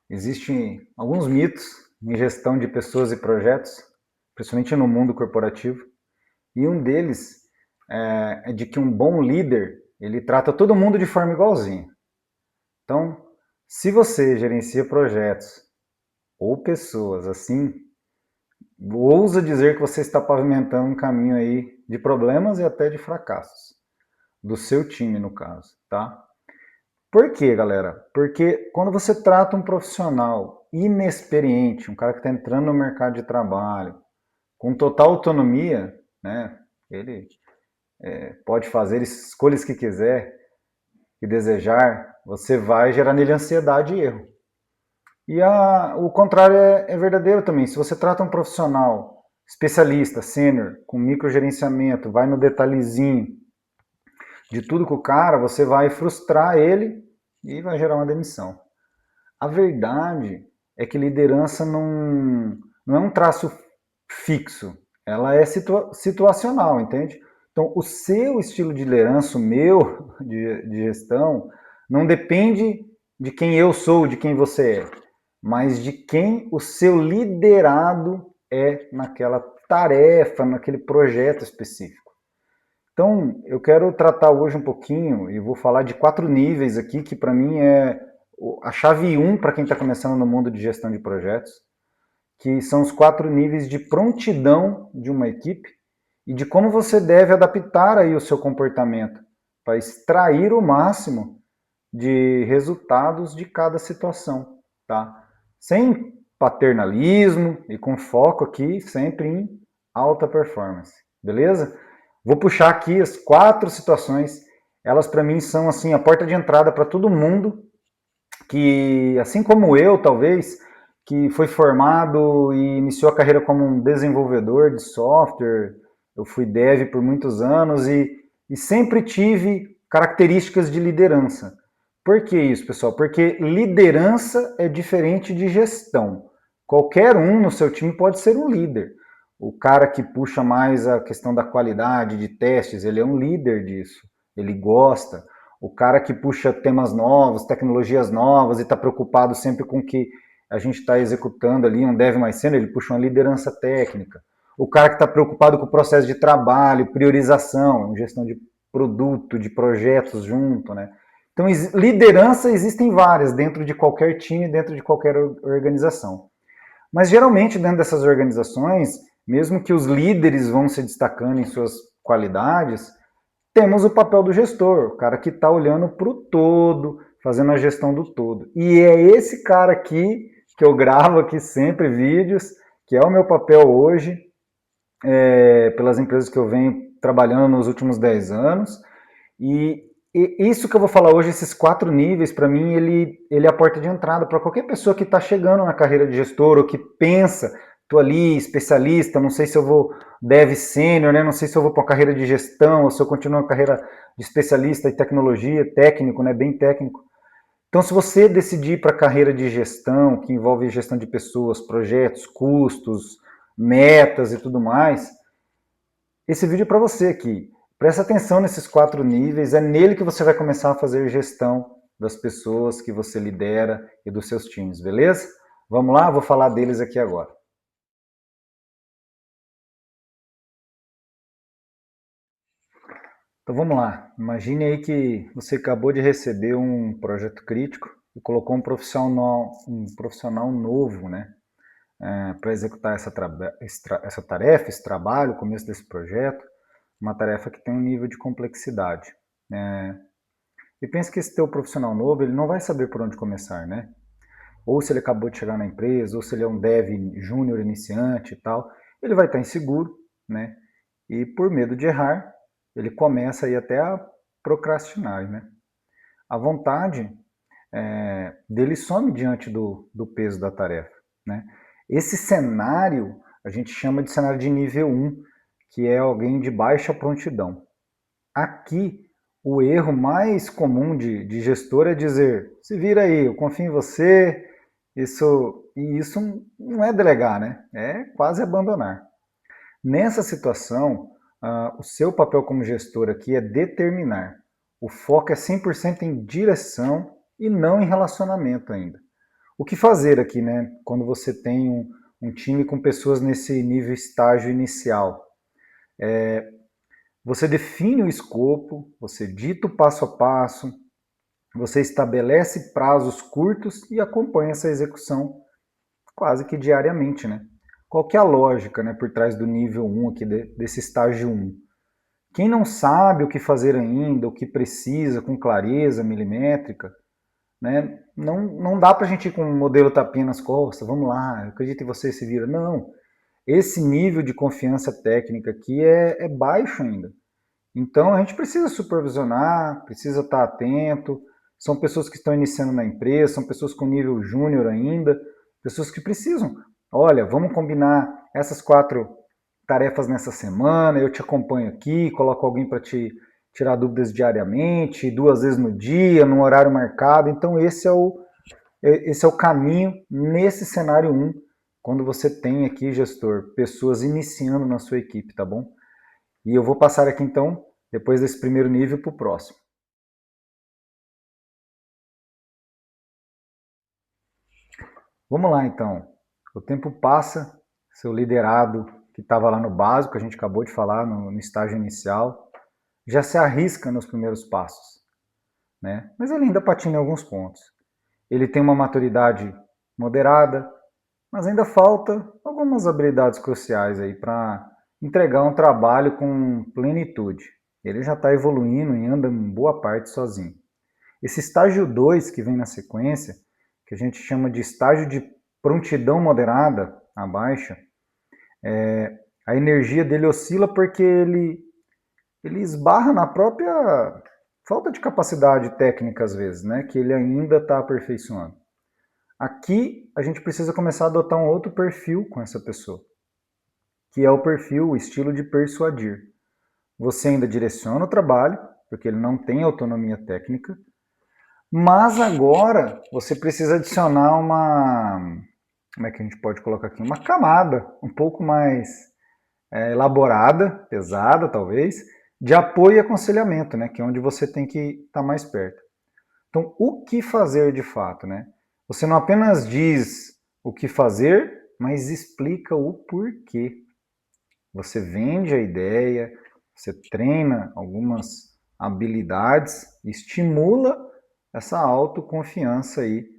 Existem alguns mitos em gestão de pessoas e projetos, principalmente no mundo corporativo, e um deles é de que um bom líder, ele trata todo mundo de forma igualzinha. Então, se você gerencia projetos ou pessoas assim, ousa dizer que você está pavimentando um caminho aí de problemas e até de fracassos, do seu time no caso, tá? Por quê, galera? Porque quando você trata um profissional inexperiente, um cara que está entrando no mercado de trabalho, com total autonomia, né? Ele pode fazer escolhas que quiser, que desejar, você vai gerar nele ansiedade e erro. E o contrário é verdadeiro também. Se você trata um profissional especialista, sênior, com microgerenciamento, vai no detalhezinho de tudo com o cara, você vai frustrar ele e vai gerar uma demissão. A verdade é que liderança não é um traço fixo, ela é situacional, entende? Então, o seu estilo de liderança, o meu de gestão, não depende de quem eu sou, de quem você é, mas de quem o seu liderado é naquela tarefa, naquele projeto específico. Então, eu quero tratar hoje um pouquinho e vou falar de 4 níveis aqui, que para mim é a chave 1 para quem está começando no mundo de gestão de projetos, que são os 4 níveis de prontidão de uma equipe e de como você deve adaptar aí o seu comportamento para extrair o máximo de resultados de cada situação, tá? Sem paternalismo e com foco aqui sempre em alta performance, beleza? Vou puxar aqui as 4 situações, elas para mim são assim a porta de entrada para todo mundo que, assim como eu, talvez, que foi formado e iniciou a carreira como um desenvolvedor de software, eu fui dev por muitos anos e sempre tive características de liderança. Por que isso, pessoal? Porque liderança é diferente de gestão. Qualquer um no seu time pode ser um líder. O cara que puxa mais a questão da qualidade de testes, ele é um líder disso. Ele gosta. O cara que puxa temas novos, tecnologias novas e está preocupado sempre com o que a gente está executando ali, um dev mais sênior, ele puxa uma liderança técnica. O cara que está preocupado com o processo de trabalho, priorização, gestão de produto, de projetos junto, né? Então, liderança existem várias dentro de qualquer time, dentro de qualquer organização. Mas geralmente dentro dessas organizações, mesmo que os líderes vão se destacando em suas qualidades, temos o papel do gestor, o cara que está olhando para o todo, fazendo a gestão do todo. E é esse cara aqui que eu gravo aqui sempre vídeos, que é o meu papel hoje, pelas empresas que eu venho trabalhando nos últimos 10 anos. E isso que eu vou falar hoje, esses 4 níveis, para mim, ele é a porta de entrada para qualquer pessoa que está chegando na carreira de gestor ou que pensa, estou ali, especialista, não sei se eu vou dev sênior, né? Não sei se eu vou para uma carreira de gestão ou se eu continuo uma carreira de especialista em tecnologia, técnico, né? Bem técnico. Então, se você decidir para a carreira de gestão, que envolve gestão de pessoas, projetos, custos, metas e tudo mais, esse vídeo é para você aqui. Presta atenção nesses 4 níveis, é nele que você vai começar a fazer gestão das pessoas que você lidera e dos seus times, beleza? Vamos lá? Vou falar deles aqui agora. Então vamos lá. Imagine aí que você acabou de receber um projeto crítico e colocou um profissional novo, né? Para executar essa tarefa, esse trabalho, o começo desse projeto, uma tarefa que tem um nível de complexidade. E pense que esse teu profissional novo, ele não vai saber por onde começar, né? Ou se ele acabou de chegar na empresa, ou se ele é um dev júnior iniciante e tal, ele vai estar inseguro, né? E por medo de errar, ele começa aí até a procrastinar, né? A vontade dele some diante do peso da tarefa, né? Esse cenário a gente chama de cenário de nível 1, que é alguém de baixa prontidão. Aqui, o erro mais comum de gestor é dizer, se vira aí, eu confio em você, isso não é delegar, né? É quase abandonar. Nessa situação, o seu papel como gestor aqui é determinar. O foco é 100% em direção e não em relacionamento ainda. O que fazer aqui, né? Quando você tem um time com pessoas nesse nível estágio inicial? Você define o escopo, você dita o passo a passo, você estabelece prazos curtos e acompanha essa execução quase que diariamente, né? Qual que é a lógica, né, por trás do nível 1 aqui, desse estágio 1? Quem não sabe o que fazer ainda, o que precisa com clareza milimétrica, né, não dá para a gente ir com um modelo tapinha nas costas, vamos lá, acredito em você, se vira. Não, esse nível de confiança técnica aqui é baixo ainda. Então a gente precisa supervisionar, precisa estar atento. São pessoas que estão iniciando na empresa, são pessoas com nível júnior ainda, pessoas que precisam. Olha, vamos combinar essas 4 tarefas nessa semana, eu te acompanho aqui, coloco alguém para te tirar dúvidas diariamente, 2 vezes no dia, num horário marcado. Então esse é o caminho nesse cenário 1, quando você tem aqui, gestor, pessoas iniciando na sua equipe, tá bom? E eu vou passar aqui, então, depois desse primeiro nível, para o próximo. Vamos lá, então. O tempo passa, seu liderado, que estava lá no básico, a gente acabou de falar, no estágio inicial, já se arrisca nos primeiros passos, né? Mas ele ainda patina em alguns pontos. Ele tem uma maturidade moderada, mas ainda falta algumas habilidades cruciais aí para entregar um trabalho com plenitude. Ele já está evoluindo e anda em boa parte sozinho. Esse estágio 2 que vem na sequência, que a gente chama de estágio de prontidão moderada, a baixa, a energia dele oscila porque ele esbarra na própria falta de capacidade técnica às vezes, né, que ele ainda está aperfeiçoando. Aqui a gente precisa começar a adotar um outro perfil com essa pessoa, que é o perfil, o estilo de persuadir. Você ainda direciona o trabalho, porque ele não tem autonomia técnica, mas agora você precisa adicionar como é que a gente pode colocar aqui? Uma camada um pouco mais elaborada, pesada talvez, de apoio e aconselhamento, né? Que é onde você tem que estar mais perto. Então, o que fazer de fato, né? Você não apenas diz o que fazer, mas explica o porquê. Você vende a ideia, você treina algumas habilidades, estimula essa autoconfiança aí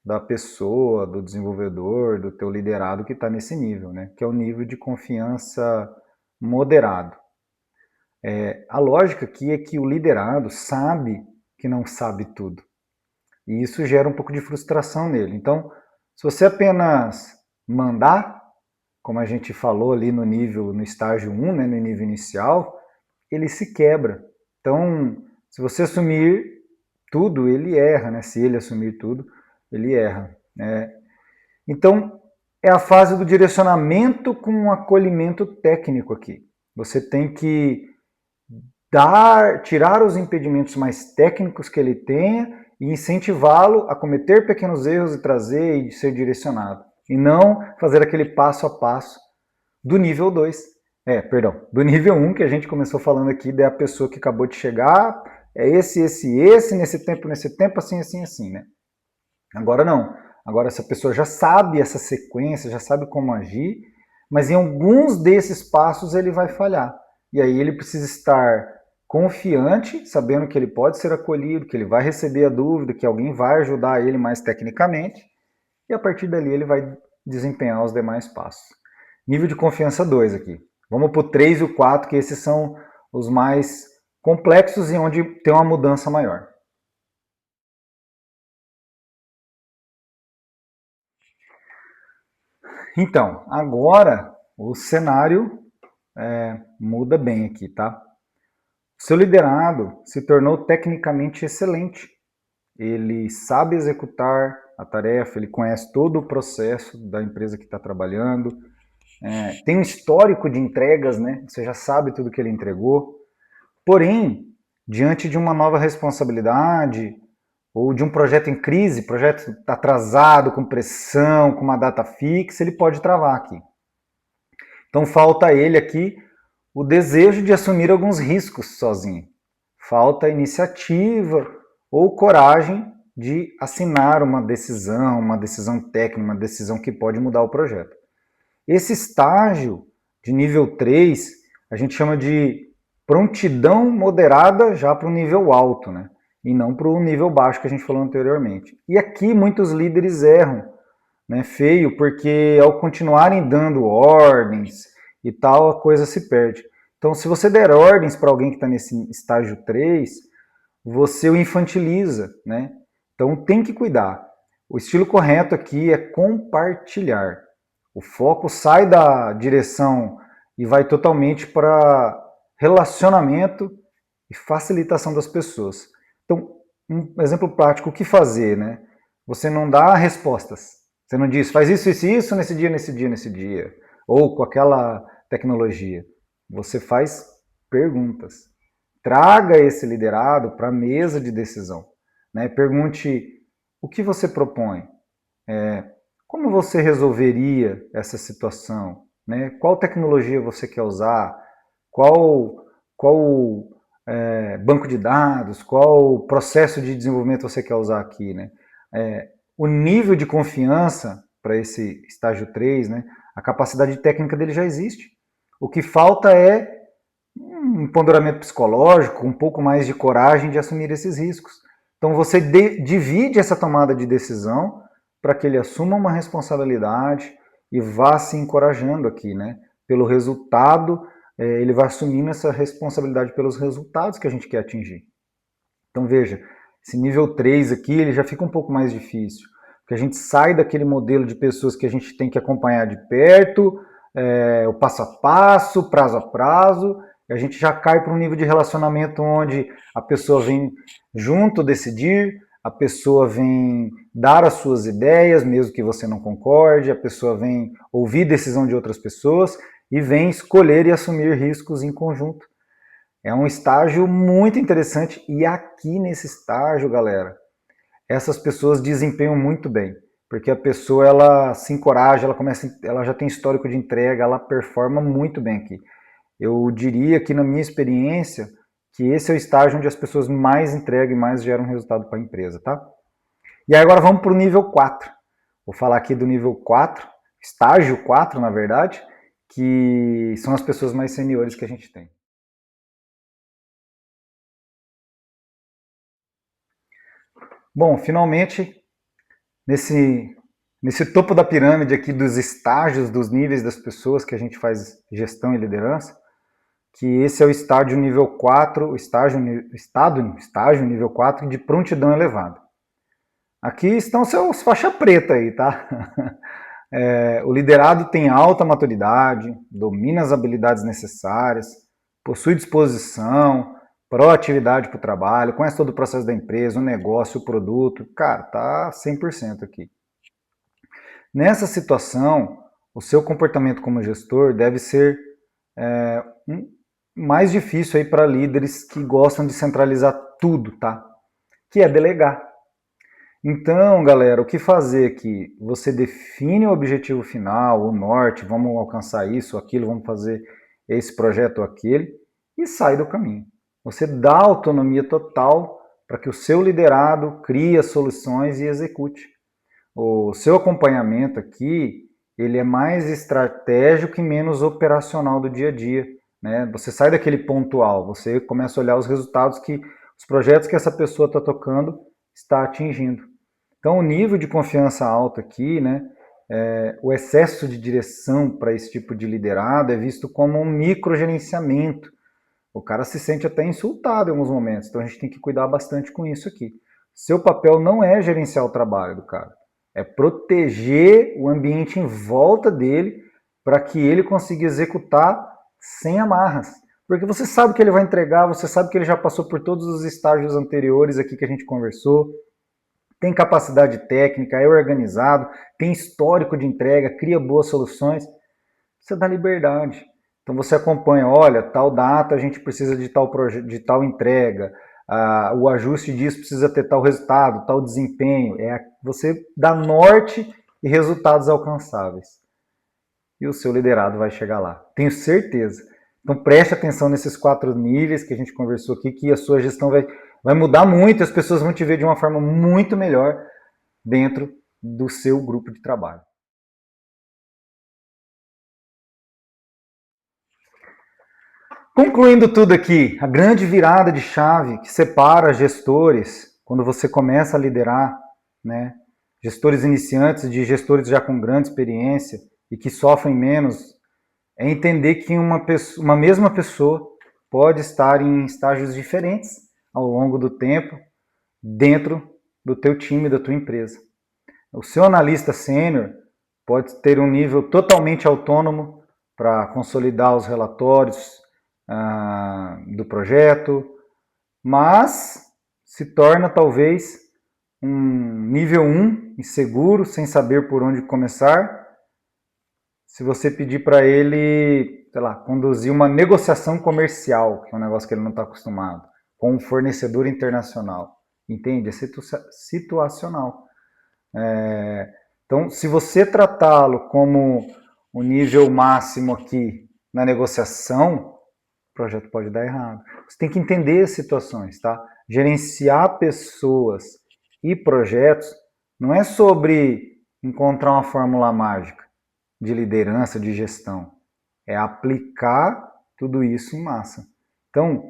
da pessoa, do desenvolvedor, do teu liderado que está nesse nível, né? Que é o nível de confiança moderado. A lógica aqui é que o liderado sabe que não sabe tudo. E isso gera um pouco de frustração nele. Então, se você apenas mandar, como a gente falou ali no estágio 1, né, no nível inicial, ele se quebra. Então, se você assumir tudo, ele erra, né? Se ele assumir tudo, ele erra. Né? Então, é a fase do direcionamento com um acolhimento técnico aqui. Você tem que tirar os impedimentos mais técnicos que ele tenha e incentivá-lo a cometer pequenos erros e trazer e ser direcionado. E não fazer aquele passo a passo do nível 2. Do nível 1 que a gente começou falando aqui, da pessoa que acabou de chegar, é esse, nesse tempo, assim, assim, assim, né? Agora não. Agora essa pessoa já sabe essa sequência, já sabe como agir, mas em alguns desses passos ele vai falhar. E aí ele precisa estar confiante, sabendo que ele pode ser acolhido, que ele vai receber a dúvida, que alguém vai ajudar ele mais tecnicamente, e a partir dali ele vai desempenhar os demais passos. Nível de confiança 2 aqui. Vamos para o 3 e o 4, que esses são os mais complexos e onde tem uma mudança maior. Então, agora o cenário muda bem aqui, tá? Seu liderado se tornou tecnicamente excelente. Ele sabe executar a tarefa, ele conhece todo o processo da empresa que está trabalhando, tem um histórico de entregas, né? Você já sabe tudo que ele entregou. Porém, diante de uma nova responsabilidade ou de um projeto em crise, projeto atrasado, com pressão, com uma data fixa, ele pode travar aqui. Então falta a ele aqui o desejo de assumir alguns riscos sozinho. Falta iniciativa ou coragem de assinar uma decisão técnica, uma decisão que pode mudar o projeto. Esse estágio de nível 3, a gente chama de prontidão moderada já para o nível alto, né? E não para o nível baixo que a gente falou anteriormente. E aqui muitos líderes erram, né? Feio, porque ao continuarem dando ordens e tal, a coisa se perde. Então, se você der ordens para alguém que está nesse estágio 3, você o infantiliza, né? Então tem que cuidar. O estilo correto aqui é compartilhar. O foco sai da direção e vai totalmente para relacionamento e facilitação das pessoas. Então, um exemplo prático, o que fazer, né? Você não dá respostas. Você não diz, faz isso, isso e isso nesse dia, nesse dia, nesse dia. Ou com aquela tecnologia. Você faz perguntas. Traga esse liderado para a mesa de decisão. Né? Pergunte o que você propõe, como você resolveria essa situação, né? Qual tecnologia você quer usar, qual banco de dados, qual processo de desenvolvimento você quer usar aqui, né? O nível de confiança para esse estágio 3, né? A capacidade técnica dele já existe. O que falta é um empoderamento psicológico, um pouco mais de coragem de assumir esses riscos. Então você divide essa tomada de decisão para que ele assuma uma responsabilidade e vá se encorajando aqui, né? Pelo resultado, ele vai assumindo essa responsabilidade pelos resultados que a gente quer atingir. Então veja, esse nível 3 aqui, ele já fica um pouco mais difícil, porque a gente sai daquele modelo de pessoas que a gente tem que acompanhar de perto, o passo a passo, prazo a prazo, e a gente já cai para um nível de relacionamento onde a pessoa vem junto decidir, a pessoa vem dar as suas ideias, mesmo que você não concorde, a pessoa vem ouvir decisão de outras pessoas e vem escolher e assumir riscos em conjunto. É um estágio muito interessante e aqui nesse estágio, galera, essas pessoas desempenham muito bem, porque a pessoa ela se encoraja, ela já tem histórico de entrega, ela performa muito bem aqui. Eu diria que na minha experiência que esse é o estágio onde as pessoas mais entregam e mais geram resultado para a empresa, tá? E aí agora vamos para o nível 4. Vou falar aqui do nível 4, estágio 4, na verdade, que são as pessoas mais seniores que a gente tem. Bom, finalmente, nesse topo da pirâmide aqui dos estágios, dos níveis das pessoas que a gente faz gestão e liderança, que esse é o estágio nível 4, o estágio nível 4 de prontidão elevada. Aqui estão seus faixa preta aí, tá? O liderado tem alta maturidade, domina as habilidades necessárias, possui disposição, proatividade para o trabalho, conhece todo o processo da empresa, o negócio, o produto. Cara, tá 100% aqui. Nessa situação, o seu comportamento como gestor deve ser mais difícil aí para líderes que gostam de centralizar tudo, tá? Que é delegar. Então, galera, o que fazer aqui? Você define o objetivo final, o norte, vamos alcançar isso, aquilo, vamos fazer esse projeto ou aquele, e sai do caminho. Você dá autonomia total para que o seu liderado crie as soluções e execute. O seu acompanhamento aqui, ele é mais estratégico e menos operacional do dia a dia, né? Você sai daquele pontual, você começa a olhar os resultados os projetos que essa pessoa está tocando está atingindo. Então, o nível de confiança alto aqui, né, o excesso de direção para esse tipo de liderado é visto como um microgerenciamento. O cara se sente até insultado em alguns momentos, então a gente tem que cuidar bastante com isso aqui. Seu papel não é gerenciar o trabalho do cara, é proteger o ambiente em volta dele para que ele consiga executar sem amarras. Porque você sabe que ele vai entregar, você sabe que ele já passou por todos os estágios anteriores aqui que a gente conversou, tem capacidade técnica, é organizado, tem histórico de entrega, cria boas soluções, você dá liberdade. Então você acompanha, olha, tal data a gente precisa de tal entrega, o ajuste disso precisa ter tal resultado, tal desempenho. Você dá norte e resultados alcançáveis. E o seu liderado vai chegar lá, tenho certeza. Então preste atenção nesses 4 níveis que a gente conversou aqui, que a sua gestão vai mudar muito, as pessoas vão te ver de uma forma muito melhor dentro do seu grupo de trabalho. Concluindo tudo aqui, a grande virada de chave que separa gestores, quando você começa a liderar, né, gestores iniciantes de gestores já com grande experiência e que sofrem menos, é entender que uma mesma pessoa pode estar em estágios diferentes ao longo do tempo dentro do teu time, da tua empresa. O seu analista sênior pode ter um nível totalmente autônomo para consolidar os relatórios do projeto, mas se torna talvez um nível 1, inseguro, sem saber por onde começar, se você pedir para ele, sei lá, conduzir uma negociação comercial, que é um negócio que ele não está acostumado, com um fornecedor internacional. Entende? É situacional. Então, se você tratá-lo como o nível máximo aqui na negociação, o projeto pode dar errado. Você tem que entender as situações, tá? Gerenciar pessoas e projetos não é sobre encontrar uma fórmula mágica de liderança, de gestão. É aplicar tudo isso em massa. Então,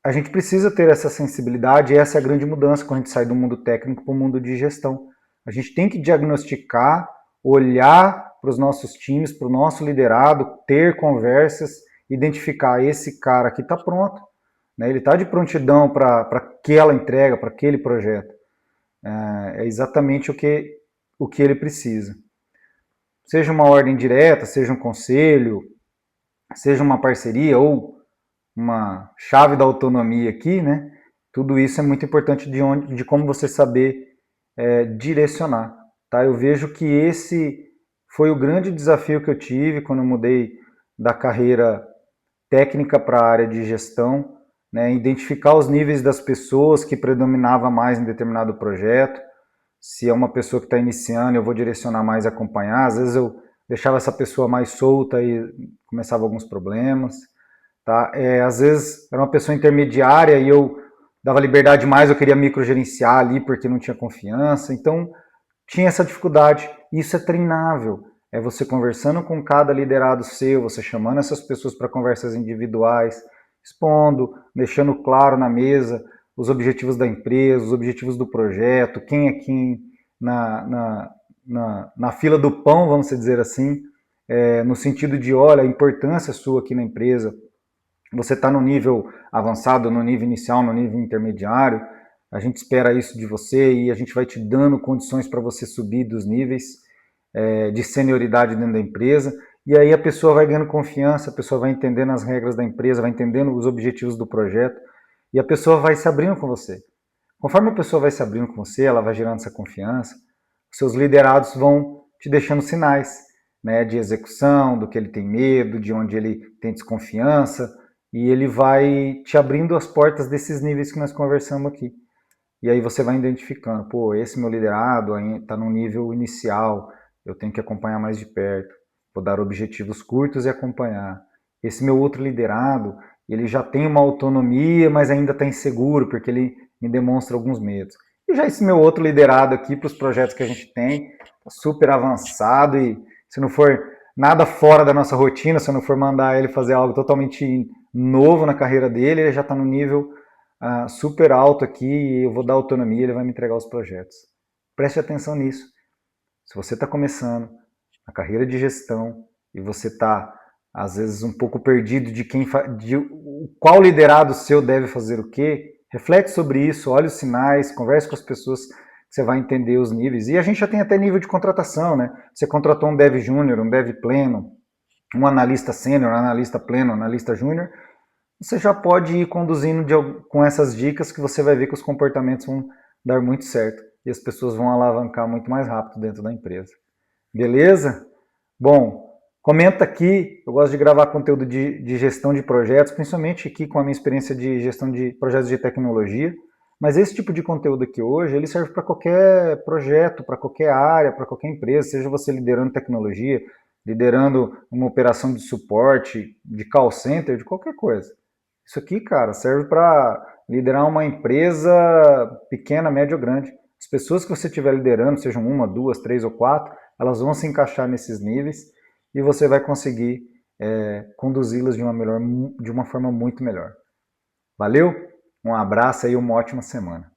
a gente precisa ter essa sensibilidade, e essa é a grande mudança quando a gente sai do mundo técnico para o mundo de gestão. A gente tem que diagnosticar, olhar para os nossos times, para o nosso liderado, ter conversas, identificar esse cara que está pronto, né? Ele está de prontidão para aquela entrega, para aquele projeto. É exatamente o que ele precisa. Seja uma ordem direta, seja um conselho, seja uma parceria ou uma chave da autonomia aqui, né? Tudo isso é muito importante de como você saber direcionar, tá? Eu vejo que esse foi o grande desafio que eu tive quando eu mudei da carreira técnica para a área de gestão, né? Identificar os níveis das pessoas que predominava mais em determinado projeto. Se é uma pessoa que está iniciando, eu vou direcionar mais a acompanhar. Às vezes eu deixava essa pessoa mais solta e começava alguns problemas. Tá? Às vezes era uma pessoa intermediária e eu dava liberdade demais, eu queria microgerenciar ali porque não tinha confiança. Então tinha essa dificuldade. Isso é treinável. É você conversando com cada liderado seu, você chamando essas pessoas para conversas individuais, expondo, deixando claro na mesa os objetivos da empresa, os objetivos do projeto, quem é quem na fila do pão, vamos dizer assim, no sentido de, olha, a importância sua aqui na empresa, você está no nível avançado, no nível inicial, no nível intermediário, a gente espera isso de você e a gente vai te dando condições para você subir dos níveis de senioridade dentro da empresa, e aí a pessoa vai ganhando confiança, a pessoa vai entendendo as regras da empresa, vai entendendo os objetivos do projeto, e a pessoa vai se abrindo com você. Conforme a pessoa vai se abrindo com você, ela vai gerando essa confiança, os seus liderados vão te deixando sinais, né, de execução, do que ele tem medo, de onde ele tem desconfiança, e ele vai te abrindo as portas desses níveis que nós conversamos aqui. E aí você vai identificando, pô, esse meu liderado está no nível inicial, eu tenho que acompanhar mais de perto, vou dar objetivos curtos e acompanhar. Esse meu outro liderado, ele já tem uma autonomia, mas ainda está inseguro, porque ele me demonstra alguns medos. E já esse meu outro liderado aqui, para os projetos que a gente tem, tá super avançado, e se não for nada fora da nossa rotina, se eu não for mandar ele fazer algo totalmente novo na carreira dele, ele já está no nível super alto aqui, e eu vou dar autonomia, ele vai me entregar os projetos. Preste atenção nisso. Se você está começando a carreira de gestão e você está, às vezes, um pouco perdido de qual liderado seu deve fazer o quê, reflete sobre isso, olhe os sinais, converse com as pessoas, que você vai entender os níveis. E a gente já tem até nível de contratação, né? Você contratou um dev júnior, um dev pleno, um analista sênior, um analista pleno, um analista júnior, você já pode ir conduzindo com essas dicas que você vai ver que os comportamentos vão dar muito certo e as pessoas vão alavancar muito mais rápido dentro da empresa. Beleza? Bom, comenta aqui, eu gosto de gravar conteúdo de gestão de projetos, principalmente aqui com a minha experiência de gestão de projetos de tecnologia, mas esse tipo de conteúdo aqui hoje, ele serve para qualquer projeto, para qualquer área, para qualquer empresa, seja você liderando tecnologia, liderando uma operação de suporte, de call center, de qualquer coisa. Isso aqui, cara, serve para liderar uma empresa pequena, média ou grande. As pessoas que você estiver liderando, sejam uma, duas, três ou quatro, elas vão se encaixar nesses níveis e você vai conseguir conduzi-las de uma forma muito melhor. Valeu? Um abraço e uma ótima semana.